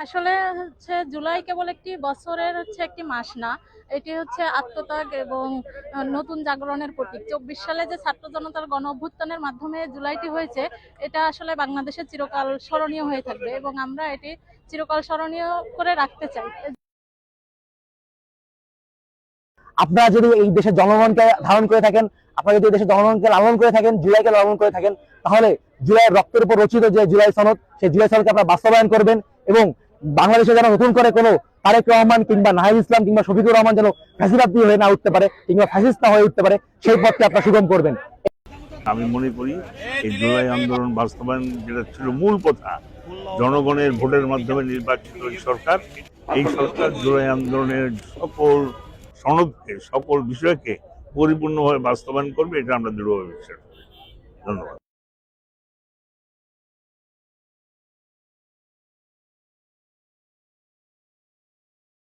আসলে জুলাই কেবল একটি বছরের একটি মাস না, এটি আত্মত্যাগ এবং নতুন জাগরণের প্রতীক। 24 সালে যে ছাত্র জনতার গণ অভ্যুত্থানের মাধ্যমে জুলাইটি হয়েছে, এটা আসলে বাংলাদেশের চিরকাল স্মরণীয় হয়ে থাকবে এবং আমরা এটি চিরকাল স্মরণীয় করে রাখতে চাই। আপনারা যদি এই দেশের জনগণকে ধারণ করে থাকেন, আপনারা যদি দেশের জনগণকে লালন করে থাকেন, জুলাইকে লালন করে থাকেন, তাহলে জুলাইয়ের রক্তের উপর রচিত যে জুলাই সনদ, সেই জুলাই সনদকে আপনারা বাস্তবায়ন করবেন এবং বাংলাদেশে যেন নতুন করে কোনো তারেক রহমান কিংবা নাহিদ ইসলাম কিংবা শফিকুর রহমান যেন ফ্যাসিবাদী হয়ে না উঠতে পারে কিংবা ফ্যাসিস্ট না হয়ে উঠতে পারে, সেই পথকে আপনারা সুগম করবেন। আমি মনে করি এই জুলাই আন্দোলন বাস্তবায়ন যেটা ছিল মূল কথা, জনগণের ভোটের মাধ্যমে নির্বাচিত এই সরকার জুলাই আন্দোলনের সকল সনদকে, সকল বিষয়কে পরিপূর্ণভাবে বাস্তবায়ন করবে, এটা আমরা দৃঢ়ভাবে বিশ্বাস করি। ধন্যবাদ।